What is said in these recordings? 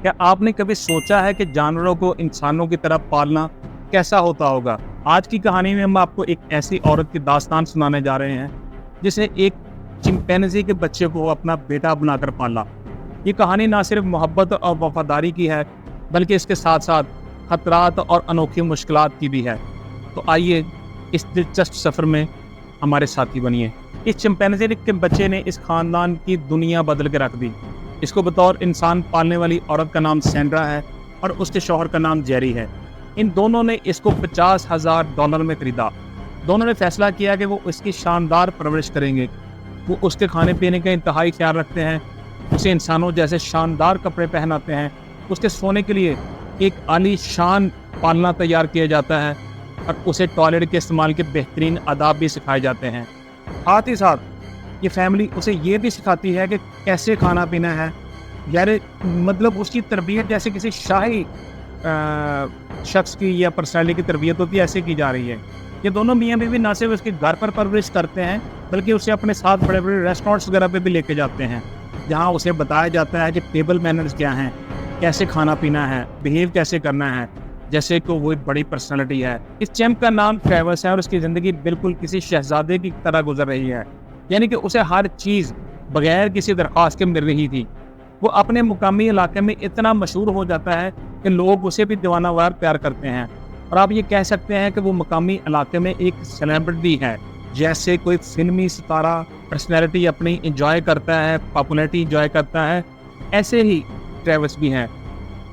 क्या आपने कभी सोचा है कि जानवरों को इंसानों की तरह पालना कैसा होता होगा? आज की कहानी में हम आपको एक ऐसी औरत की दास्तान सुनाने जा रहे हैं जिसने एक चिंपैंजी के बच्चे को अपना बेटा बनाकर पाला। ये कहानी ना सिर्फ मोहब्बत और वफादारी की है, बल्कि इसके साथ साथ खतरात और अनोखी मुश्किलात की भी है। तो आइए इस दिलचस्प सफ़र में हमारे साथी बनिए। इस चिंपैंजी के बच्चे ने इस खानदान की दुनिया बदल के रख दी। इसको बतौर इंसान पालने वाली औरत का नाम सैंड्रा है और उसके शौहर का नाम जेरी है। इन दोनों ने इसको $50,000 में खरीदा। दोनों ने फैसला किया कि वो इसकी शानदार परवरिश करेंगे। वो उसके खाने पीने का इंतहाई ख्याल रखते हैं, उसे इंसानों जैसे शानदार कपड़े पहनाते हैं, उसके सोने के लिए एक आलीशान पालना तैयार किया जाता है और उसे टॉयलेट के इस्तेमाल के बेहतरीन आदाब भी सिखाए जाते हैं। साथ ही साथ ये फैमिली उसे ये भी सिखाती है कि कैसे खाना पीना है। यार मतलब उसकी तरबियत जैसे किसी शाही शख्स की या पर्सनैलिटी की तरबियत होती है, ऐसे की जा रही है। ये दोनों मियाँ बीवी ना सिर्फ उसके घर पर परवरिश करते हैं, बल्कि उसे अपने साथ बड़े बड़े रेस्टोरेंट्स वगैरह पे भी लेके जाते हैं, जहाँ उसे बताया जाता है कि टेबल मैनर्स क्या हैं, कैसे खाना पीना है, बिहेव कैसे करना है, जैसे कि वो एक बड़ी पर्सनैलिटी है। इस चैंप का नाम ट्रेवस है और उसकी ज़िंदगी बिल्कुल किसी शहजादे की तरह गुजर रही है। यानी कि उसे हर चीज़ बगैर किसी दरख्वास्त के मिल रही थी। वो अपने मुकामी इलाके में इतना मशहूर हो जाता है कि लोग उसे भी दीवानावार प्यार करते हैं, और आप ये कह सकते हैं कि वो मुकामी इलाके में एक सेलिब्रिटी है। जैसे कोई फिल्मी सितारा पर्सनैलिटी अपनी इंजॉय करता है, पॉपुलैरिटी इंजॉय करता है, ऐसे ही ट्रेवस भी हैं।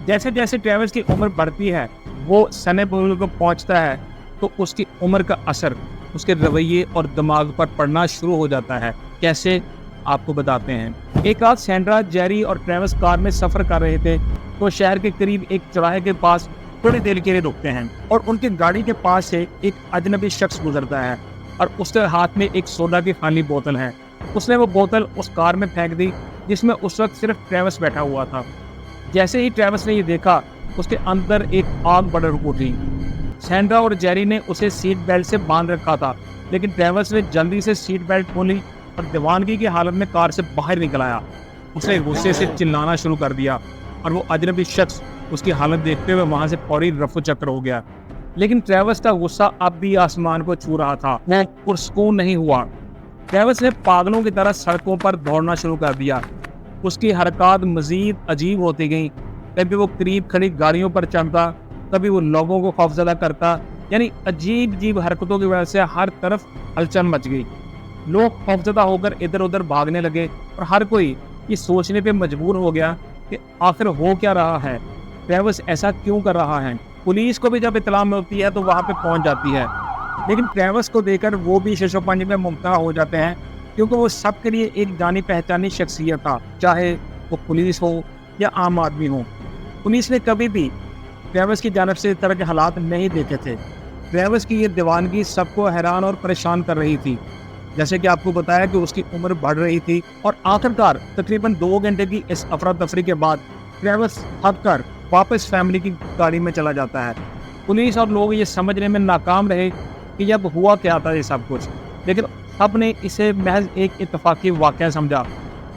जैसे जैसे ट्रेवस की उम्र बढ़ती है, वो सने बुलंद को पहुंचता है, तो उसकी उम्र का असर उसके रवैये और दिमाग पर पड़ना शुरू हो जाता है। कैसे, आपको बताते हैं। एक रात सैंड्रा, जेरी और ट्रेवस कार में सफ़र कर रहे थे तो शहर के करीब एक चौराहे के पास थोड़ी देर के लिए रुकते हैं और उनकी गाड़ी के पास से एक अजनबी शख्स गुजरता है और उसके हाथ में एक सोडा की खाली बोतल है। उसने वो बोतल उस कार में फेंक दी जिसमें उस वक्त सिर्फ ट्रेवस बैठा हुआ था। जैसे ही ट्रेवस ने ये देखा, उसके अंदर एक आग भड़क उठी। सैंड्रा और जेरी ने उसे सीट बेल्ट से बांध रखा था, लेकिन ट्रेवस ने जल्दी से सीट बेल्ट खोली और दीवानगी की हालत में कार से बाहर निकल आया। उसने गुस्से से चिल्लाना शुरू कर दिया और वो अजनबी शख्स उसकी हालत देखते हुए वहां से फौरी रफू चक्कर हो गया। लेकिन ट्रेवस का गुस्सा अब भी आसमान को छू रहा था। वो पुरस्कून नहीं हुआ। ट्रेवस ने पागलों की तरह सड़कों पर दौड़ना शुरू कर दिया। उसकी हरकत मजीद अजीब होती गई। कभी वो करीब खड़ी गाड़ियों पर चढ़ता, कभी वो लोगों को खौफजदा करता। यानी अजीब अजीब हरकतों की वजह से हर तरफ हलचल मच गई। लोग खौफजदा होकर इधर उधर भागने लगे और हर कोई ये सोचने पे मजबूर हो गया कि आखिर हो क्या रहा है, ट्रेवस ऐसा क्यों कर रहा है। पुलिस को भी जब इत्तला मिलती है तो वहाँ पे पहुँच जाती है, लेकिन ट्रेवस को देखकर वो भी शशोपंज में मुब्तला हो जाते हैं, क्योंकि वो सबके लिए एक जानी पहचानी शख्सियत था, चाहे वो पुलिस हो या आम आदमी हो। पुलिस ने कभी भी ट्रेवस की जानब से इस तरह के हालात नहीं देखे थे। ट्रेवस की ये दीवानगी सबको हैरान और परेशान कर रही थी। जैसे कि आपको बताया कि उसकी उम्र बढ़ रही थी और आखिरकार तकरीबन 2 घंटे की इस अफरा तफरी के बाद ट्रेवस थक कर वापस फैमिली की गाड़ी में चला जाता है। पुलिस और लोग ये समझने में नाकाम रहे कि अब हुआ क्या था ये सब कुछ, लेकिन सब ने इसे महज एक इत्तफाकी वाक़या समझा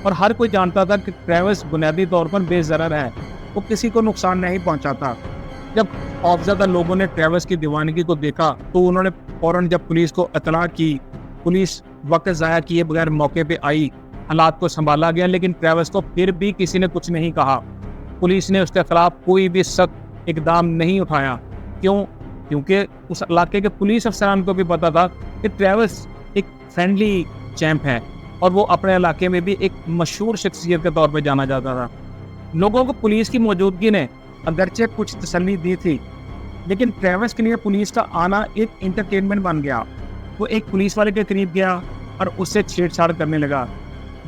और हर कोई जानता था कि ट्रेवस बुनियादी तौर पर बेज़रर है, वो किसी को नुकसान नहीं पहुंचाता। जब खौफज़दा लोगों ने ट्रेवस की दीवानगी को देखा तो उन्होंने फ़ौरन जब पुलिस को इत्तला की, पुलिस वक्त ज़ाया किए बगैर मौके पे आई। हालात को संभाला गया, लेकिन ट्रेवस को फिर भी किसी ने कुछ नहीं कहा। पुलिस ने उसके खिलाफ कोई भी सख्त इकदाम नहीं उठाया। क्यों? क्योंकि उस इलाके के पुलिस अफसरान को भी पता था कि ट्रेवस एक फ्रेंडली चैंप है और वो अपने इलाके में भी एक मशहूर शख्सियत के तौर पर जाना जाता था। लोगों को पुलिस की मौजूदगी ने अगरचे कुछ तसल्ली दी थी, लेकिन ट्रेवस के लिए पुलिस का आना एक इंटरटेनमेंट बन गया। वो एक पुलिस वाले के करीब गया और उससे छेड़छाड़ करने लगा,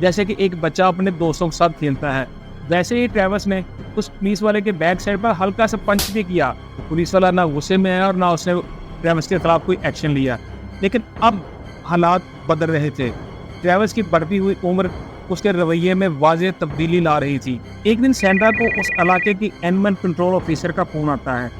जैसे कि एक बच्चा अपने दोस्तों के साथ खेलता है। वैसे ही ट्रेवस ने उस पुलिस वाले के बैक साइड पर हल्का सा पंच भी किया। पुलिस वाला ना गुस्से में है और ना उसने ट्रेवस के खिलाफ कोई एक्शन लिया। लेकिन अब हालात बदल रहे थे। ट्रेवस की बढ़ती हुई उम्र उसके रवैये में वाज़ेह तब्दीली ला रही थी। एक दिन सैंड्रा को उस इलाके की एनिमल कंट्रोल ऑफिसर का फ़ोन आता है।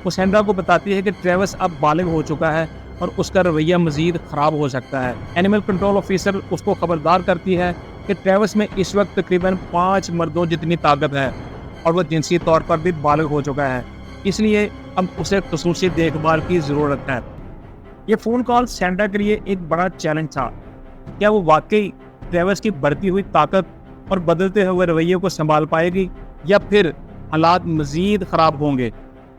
वो सैंड्रा को बताती है कि ट्रेवस अब बालिग हो चुका है और उसका रवैया मज़ीद ख़राब हो सकता है। एनिमल कंट्रोल ऑफिसर उसको खबरदार करती है कि ट्रेवस में इस वक्त तकरीबन 5 मर्दों जितनी ताकत है اور وہ जिनसी तौर पर भी बालिग हो चुका है, इसलिए अब उसे खसूसी देखभाल की ज़रूरत है। ये फ़ोन कॉल सैंड्रा के लिए एक बड़ा चैलेंज था। क्या वो वाकई ट्रेविस की बढ़ती हुई ताकत और बदलते हुए रवैये को संभाल पाएगी या फिर हालात मज़ीद ख़राब होंगे?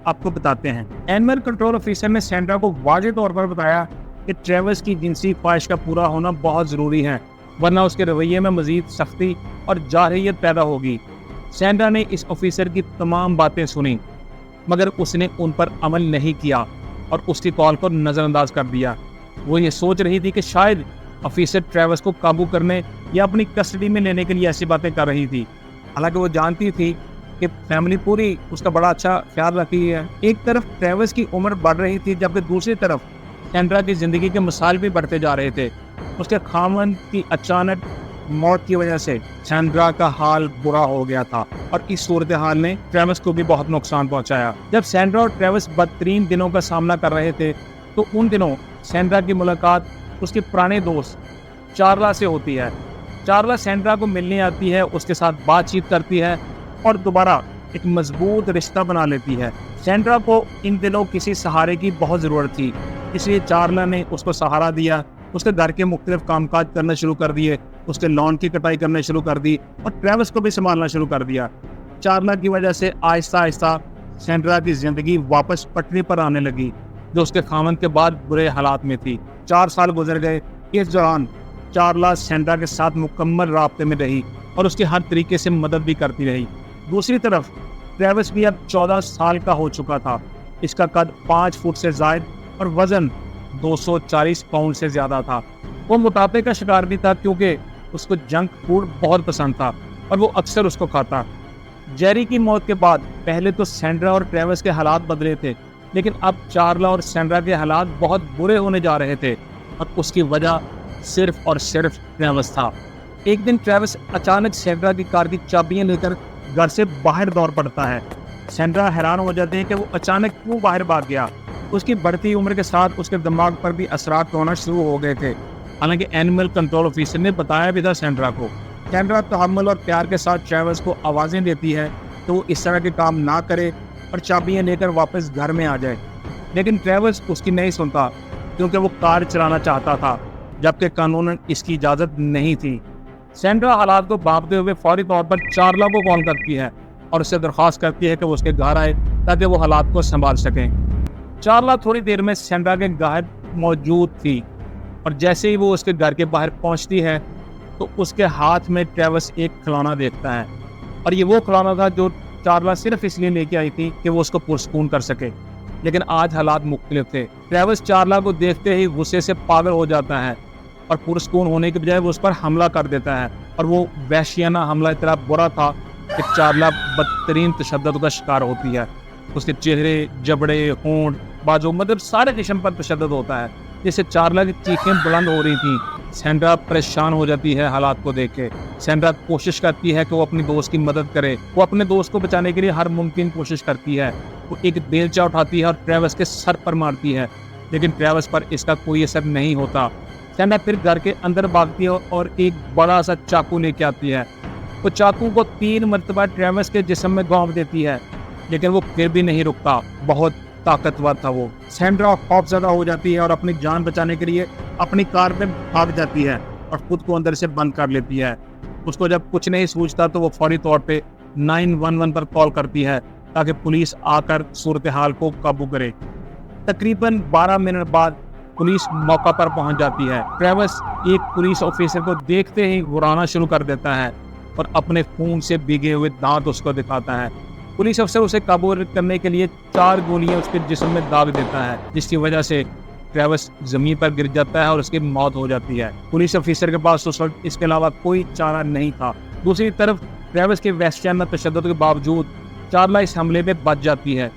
आपको बताते हैं। एनिमल कंट्रोल ऑफिसर ने सैंड्रा को वाज़ेह तौर पर बताया कि ट्रेविस की जिनसी ख्वाहिश का पूरा होना बहुत ज़रूरी है, वरना उसके रवैये में मज़ीद सख्ती और जारहियत पैदा होगी। सैंड्रा ने इस ऑफिसर की तमाम बातें सुनी, मगर उसने उन पर अमल नहीं किया और उसकी कॉल को नज़रअंदाज कर दिया। वो ये सोच रही थी कि शायद ऑफिसर ट्रेविस को काबू करने या अपनी कस्टडी में लेने के लिए ऐसी बातें कर रही थी। हालांकि वो जानती थी कि फैमिली पूरी उसका बड़ा अच्छा ख्याल रखी है। एक तरफ ट्रेविस की उम्र बढ़ रही थी, जबकि दूसरी तरफ सैंड्रा की ज़िंदगी के मसाइल भी बढ़ते जा रहे थे। उसके खामन की अचानक मौत की वजह से सैंड्रा का हाल बुरा हो गया था और इस सूरत हाल ने ट्रेविस को भी बहुत नुकसान पहुंचाया। जब सैंड्रा और ट्रेविस बदतरीन दिनों का सामना कर रहे थे, तो उन दिनों सैंड्रा की मुलाकात उसके पुराने दोस्त चार्ला से होती है। चार्ला सैंड्रा को मिलने आती है, उसके साथ बातचीत करती है और दोबारा एक मजबूत रिश्ता बना लेती है। सैंड्रा को इन दिनों किसी सहारे की बहुत ज़रूरत थी, इसलिए चार्ला ने उसको सहारा दिया। उसके घर के मुख्तलिफ कामकाज करना शुरू कर दिए, उसके लॉन की कटाई करना शुरू कर दी और ट्रेविस को भी संभालना शुरू कर दिया। चार्ला की वजह से आहिस्ता आहिस्ता सैंड्रा की ज़िंदगी वापस पटरी पर आने लगी, जो उसके खामन के बाद बुरे हालात में थी। 4 साल गुजर गए। इस दौरान चार्ला सैंड्रा के साथ मुकम्मल राब्ते में रही और उसकी हर तरीके से मदद भी करती रही। दूसरी तरफ ट्रेविस भी अब 14 साल का हो चुका था। इसका कद 5 फुट से ज़ायद और वज़न 240 पाउंड से ज़्यादा था। वो मोटापे का शिकार भी था, क्योंकि उसको जंक फूड बहुत पसंद था और वो अक्सर उसको खाता। जेरी की मौत के बाद पहले तो सैंड्रा और ट्रेविस के हालात बदले थे, लेकिन अब चार्ला और सैंड्रा के हालात बहुत बुरे होने जा रहे थे और उसकी वजह सिर्फ और सिर्फ ट्रेविस था। एक दिन ट्रेविस अचानक सैंड्रा की कार की चाबियां लेकर घर से बाहर दौड़ पड़ता है। सैंड्रा हैरान हो जाते हैं कि वो अचानक क्यों बाहर भाग गया। उसकी बढ़ती उम्र के साथ उसके दिमाग पर भी असरात होना शुरू हो गए थे। हालांकि एनिमल कंट्रोल ऑफिसर ने बताया भी था सैंड्रा को। सैंड्रा तहम्मुल और प्यार के साथ ट्रेविस को आवाज़ें देती है तो वो इस तरह के काम ना करे और चाबियां लेकर वापस घर में आ जाए, लेकिन ट्रेविस उसकी नहीं सुनता, क्योंकि वो कार चलाना चाहता था, जबकि कानूनन इसकी इजाज़त नहीं थी। सैंड्रा हालात को भांपते हुए फौरी तौर पर चार्ला को कॉल करती है और उससे दरख्वास्त करती है कि वो उसके घर आए ताकि वो हालात को संभाल सकें। चार्ला थोड़ी देर में सैंड्रा के घर मौजूद थी और जैसे ही वो उसके घर के बाहर पहुंचती है तो उसके हाथ में ट्रेविस एक खिलौना देखता है, और ये वो खिलौना था जो चार्ला सिर्फ इसलिए लेके आई थी कि वो उसको पुरस्कून कर सके। लेकिन आज हालात मुख्तलिफ थे। ट्रेविस चार्ला को देखते ही गुस्से से पागल हो जाता है और पुरस्कून होने के बजाय वो उस पर हमला कर देता है, और वो वहशियाना हमला इतना बुरा था कि चार्ला बदतरीन तशद्दुद का शिकार होती है। उसके चेहरे, जबड़े, होंठ, बाजू, मतलब सारे जिस्म पर तशद्दुद होता है, जिससे चार्ला की चीखें बुलंद हो रही थी। सैंड्रा परेशान हो जाती है हालात को देख के। सैंड्रा कोशिश करती है कि वो अपनी दोस्त की मदद करे। वो अपने दोस्त को बचाने के लिए हर मुमकिन कोशिश करती है। वो एक बेलचा उठाती है और ट्रेविस के सर पर मारती है, लेकिन ट्रेविस पर इसका कोई असर नहीं होता। सैंड्रा फिर घर के अंदर भागती है और एक बड़ा सा चाकू लेके आती है। वो चाकू को 3 मरतबा ट्रेविस के जिस्म में घोंप देती है, लेकिन वो फिर भी नहीं रुकता। बहुत ताकतवर था वो। सैंड्रा खौफज़दा हो जाती है और अपनी जान बचाने के लिए अपनी कार में भाग जाती है और खुद को अंदर से बंद कर लेती है। उसको जब कुछ नहीं सूझता तो वो फौरी तौर पे 911 पर कॉल करती है ताकि पुलिस आकर सूरत हाल को काबू करे। तकरीबन 12 मिनट बाद पुलिस मौका पर पहुंच जाती है। ट्रेविस एक पुलिस ऑफिसर को देखते ही घुराना शुरू कर देता है और अपने खून से भीगे हुए दांत उसको दिखाता है। पुलिस अफसर उसे काबू करने के लिए 4 गोलियां उसके जिस्म में दाग देता है, जिसकी वजह से ट्रेविस जमीन पर गिर जाता है और उसकी मौत हो जाती है। पुलिस ऑफिसर के पास उस वक्त इसके अलावा कोई चारा नहीं था। दूसरी तरफ ट्रेविस के वहशियाना तशद्दुद के बावजूद चार्ला इस हमले में बच जाती है,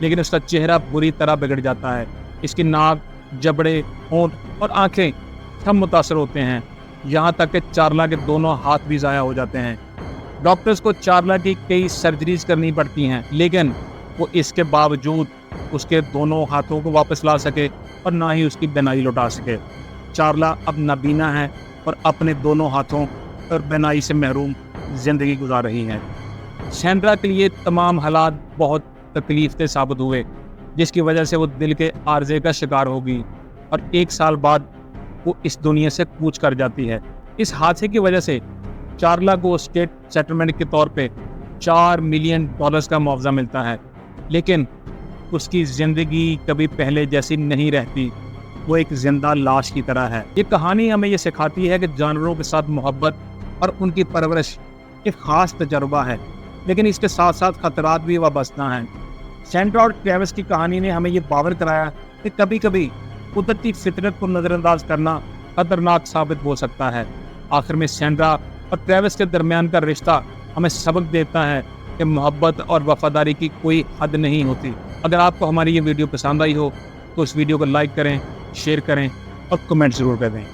लेकिन उसका चेहरा बुरी तरह बिगड़ जाता है। इसकी नाक, जबड़े, होंठ और आंखें सब मुतासर होते हैं, यहाँ तक कि चार्ला के दोनों हाथ भी ज़ाया हो जाते हैं। डॉक्टर्स को चार्ला की कई सर्जरीज करनी पड़ती हैं, लेकिन वो इसके बावजूद उसके दोनों हाथों को वापस ला सके और ना ही उसकी बीनाई लौटा सके। चार्ला अब नाबीना है और अपने दोनों हाथों और बीनाई से महरूम ज़िंदगी गुजार रही है। सैंड्रा के लिए तमाम हालात बहुत तकलीफ दह साबित हुए, जिसकी वजह से वो दिल के आर्जे का शिकार होगी और 1 साल बाद वो इस दुनिया से कूच कर जाती है। इस हादसे की वजह से चार्ला को स्टेट सेटलमेंट के तौर पे $4 मिलियन का मुआवजा मिलता है, लेकिन उसकी ज़िंदगी कभी पहले जैसी नहीं रहती। वो एक जिंदा लाश की तरह है। ये कहानी हमें ये सिखाती है कि जानवरों के साथ मोहब्बत और उनकी परवरिश एक ख़ास तजर्बा है, लेकिन इसके साथ साथ खतरात भी वाबस्ता हैं। सैंड्रा और ट्रेविस की कहानी ने हमें ये बावर कराया कि कभी कभी कुदरती फितरत को नज़रअंदाज करना खतरनाक साबित हो सकता है। आखिर में सैंड्रा और ट्रेविस के दरमियान का रिश्ता हमें सबक देता है कि मोहब्बत और वफादारी की कोई हद नहीं होती। अगर आपको हमारी ये वीडियो पसंद आई हो तो इस वीडियो को लाइक करें, शेयर करें और कमेंट ज़रूर करें।